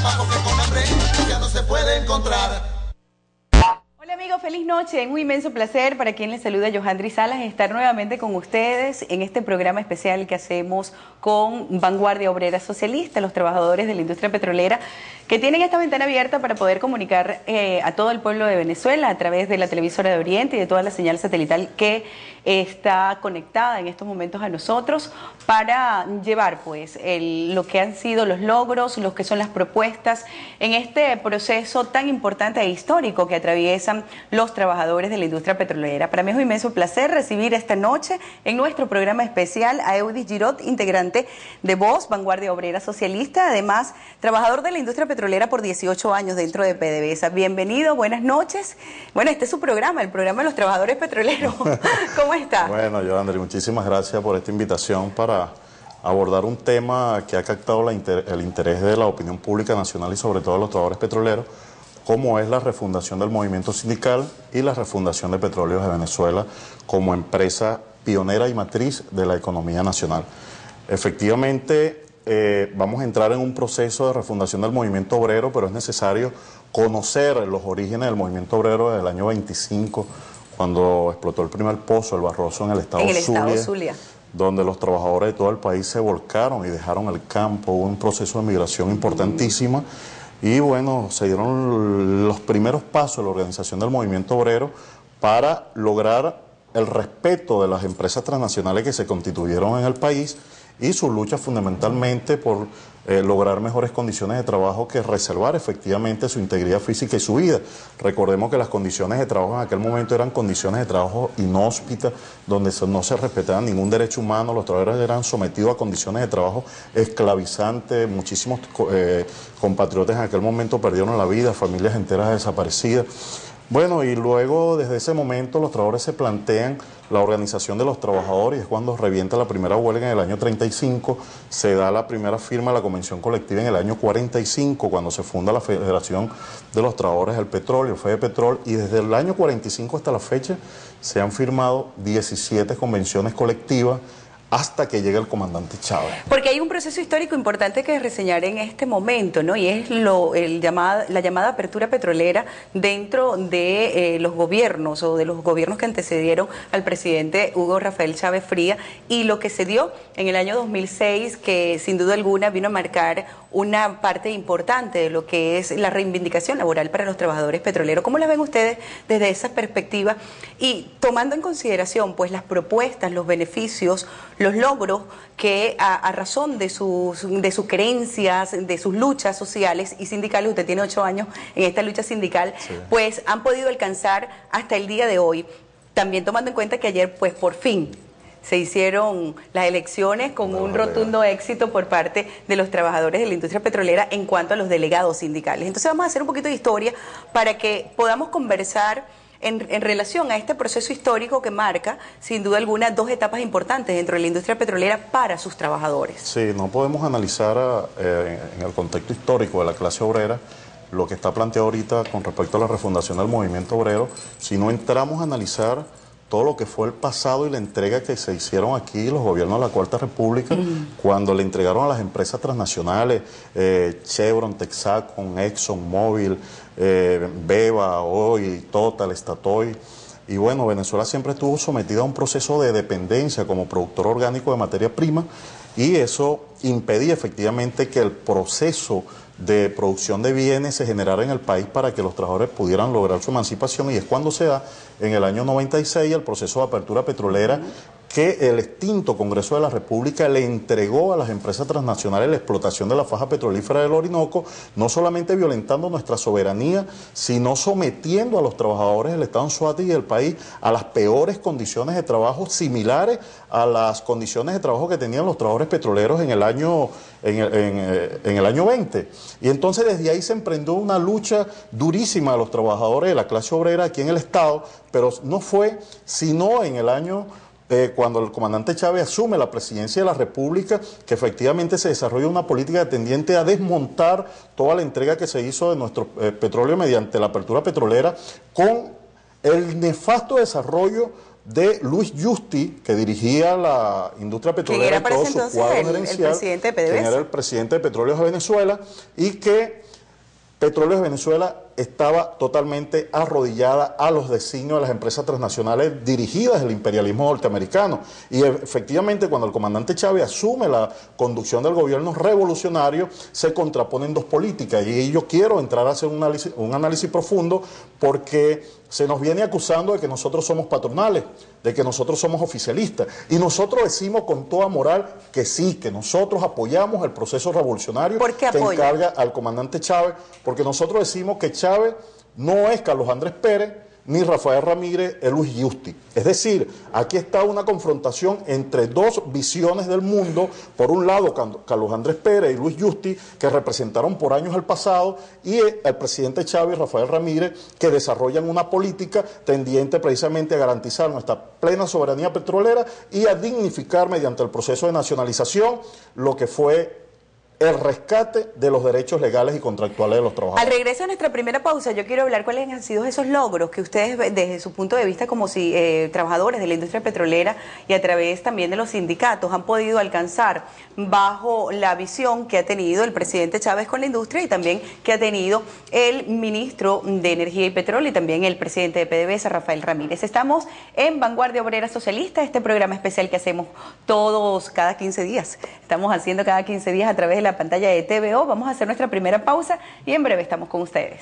trabajo que con hambre ya no se puede encontrar. Hola amigos, feliz noche. Es un inmenso placer para quien les saluda Johandri Salas estar nuevamente con ustedes en este programa especial que hacemos con Vanguardia Obrera Socialista, los trabajadores de la industria petrolera, que tienen esta ventana abierta para poder comunicar a todo el pueblo de Venezuela a través de la televisora de Oriente y de toda la señal satelital que está conectada en estos momentos a nosotros para llevar pues lo que han sido los logros, lo que son las propuestas en este proceso tan importante e histórico que atraviesan los trabajadores de la industria petrolera. Para mí es un inmenso placer recibir esta noche en nuestro programa especial a Eudis Girot, integrante de Voz, Vanguardia Obrera Socialista, además trabajador de la industria petrolera por 18 años dentro de PDVSA. Bienvenido, buenas noches. Bueno, este es su programa, el programa de los trabajadores petroleros. ¿Cómo está? Bueno, Johandri, muchísimas gracias por esta invitación para abordar un tema que ha captado el interés de la opinión pública nacional y sobre todo de los trabajadores petroleros, como es la refundación del movimiento sindical y la refundación de Petróleos de Venezuela como empresa pionera y matriz de la economía nacional. Efectivamente, vamos a entrar en un proceso de refundación del movimiento obrero, pero es necesario conocer los orígenes del movimiento obrero desde el año 25, cuando explotó el primer pozo, el Barroso, en el estado Zulia, donde los trabajadores de todo el país se volcaron y dejaron el campo. Hubo un proceso de migración importantísima. Y bueno, se dieron los primeros pasos de la organización del movimiento obrero para lograr el respeto de las empresas transnacionales que se constituyeron en el país y su lucha fundamentalmente por lograr mejores condiciones de trabajo que reservar efectivamente su integridad física y su vida. Recordemos que las condiciones de trabajo en aquel momento eran condiciones de trabajo inhóspitas, donde no se respetaba ningún derecho humano, los trabajadores eran sometidos a condiciones de trabajo esclavizantes, muchísimos compatriotas en aquel momento perdieron la vida, familias enteras desaparecidas. Bueno, y luego desde ese momento los trabajadores se plantean la organización de los trabajadores, y es cuando revienta la primera huelga en el año 35, se da la primera firma de la convención colectiva en el año 45, cuando se funda la Federación de los Trabajadores del Petróleo, FEDEPetrol, y desde el año 45 hasta la fecha se han firmado 17 convenciones colectivas, hasta que llegue el comandante Chávez. Porque hay un proceso histórico importante que reseñar en este momento, ¿no? Y es la llamada apertura petrolera dentro de los gobiernos o de los gobiernos que antecedieron al presidente Hugo Rafael Chávez Fría, y lo que se dio en el año 2006, que sin duda alguna vino a marcar una parte importante de lo que es la reivindicación laboral para los trabajadores petroleros. ¿Cómo la ven ustedes desde esa perspectiva? Y tomando en consideración pues las propuestas, los beneficios, los logros que a razón de sus creencias, de sus luchas sociales y sindicales, usted tiene 8 años en esta lucha sindical, sí, pues han podido alcanzar hasta el día de hoy, también tomando en cuenta que ayer pues por fin se hicieron las elecciones con un rotundo éxito por parte de los trabajadores de la industria petrolera en cuanto a los delegados sindicales. Entonces vamos a hacer un poquito de historia para que podamos conversar en relación a este proceso histórico que marca, sin duda alguna, 2 etapas importantes dentro de la industria petrolera para sus trabajadores. Sí, no podemos analizar en el contexto histórico de la clase obrera lo que está planteado ahorita con respecto a la refundación del movimiento obrero, si no entramos a analizar todo lo que fue el pasado y la entrega que se hicieron aquí los gobiernos de la Cuarta República, cuando le entregaron a las empresas transnacionales, Chevron, Texaco, ExxonMobil, Beba, hoy, Total, Statoil. Y bueno, Venezuela siempre estuvo sometida a un proceso de dependencia como productor orgánico de materia prima, y eso impedía efectivamente que el proceso de producción de bienes se generara en el país para que los trabajadores pudieran lograr su emancipación, y es cuando se da en el año 96 el proceso de apertura petrolera que el extinto Congreso de la República le entregó a las empresas transnacionales la explotación de la faja petrolífera del Orinoco, no solamente violentando nuestra soberanía, sino sometiendo a los trabajadores del Estado Anzoátegui y del país a las peores condiciones de trabajo, similares a las condiciones de trabajo que tenían los trabajadores petroleros en el año 20. Y entonces desde ahí se emprendió una lucha durísima a los trabajadores de la clase obrera aquí en el Estado, pero no fue sino en el año cuando el comandante Chávez asume la presidencia de la República, que efectivamente se desarrolla una política tendiente a desmontar toda la entrega que se hizo de nuestro petróleo mediante la apertura petrolera, con el nefasto desarrollo de Luis Justi, que dirigía la industria petrolera en todo su cuadro gerencial, el presidente de PDVSA, quien era el presidente de Petróleos de Venezuela, y que Petróleos de Venezuela estaba totalmente arrodillada a los designios de las empresas transnacionales dirigidas del imperialismo norteamericano. Y efectivamente, cuando el comandante Chávez asume la conducción del gobierno revolucionario, se contraponen dos políticas. Y yo quiero entrar a hacer un análisis profundo, porque se nos viene acusando de que nosotros somos patronales, de que nosotros somos oficialistas. Y nosotros decimos con toda moral que sí, que nosotros apoyamos el proceso revolucionario que encarga al comandante Chávez, porque nosotros decimos que Chávez no es Carlos Andrés Pérez ni Rafael Ramírez es Luis Justi. Es decir, aquí está una confrontación entre dos visiones del mundo. Por un lado, Carlos Andrés Pérez y Luis Justi, que representaron por años el pasado, y el presidente Chávez y Rafael Ramírez, que desarrollan una política tendiente precisamente a garantizar nuestra plena soberanía petrolera y a dignificar mediante el proceso de nacionalización lo que fue el rescate de los derechos legales y contractuales de los trabajadores. Al regreso de nuestra primera pausa, yo quiero hablar cuáles han sido esos logros que ustedes, desde su punto de vista como trabajadores de la industria petrolera y a través también de los sindicatos, han podido alcanzar bajo la visión que ha tenido el presidente Chávez con la industria y también que ha tenido el ministro de Energía y Petróleo y también el presidente de PDVSA, Rafael Ramírez. Estamos en Vanguardia Obrera Socialista, este programa especial que hacemos cada 15 días. Estamos haciendo cada 15 días a través de la pantalla de TVO. Vamos a hacer nuestra primera pausa y en breve estamos con ustedes.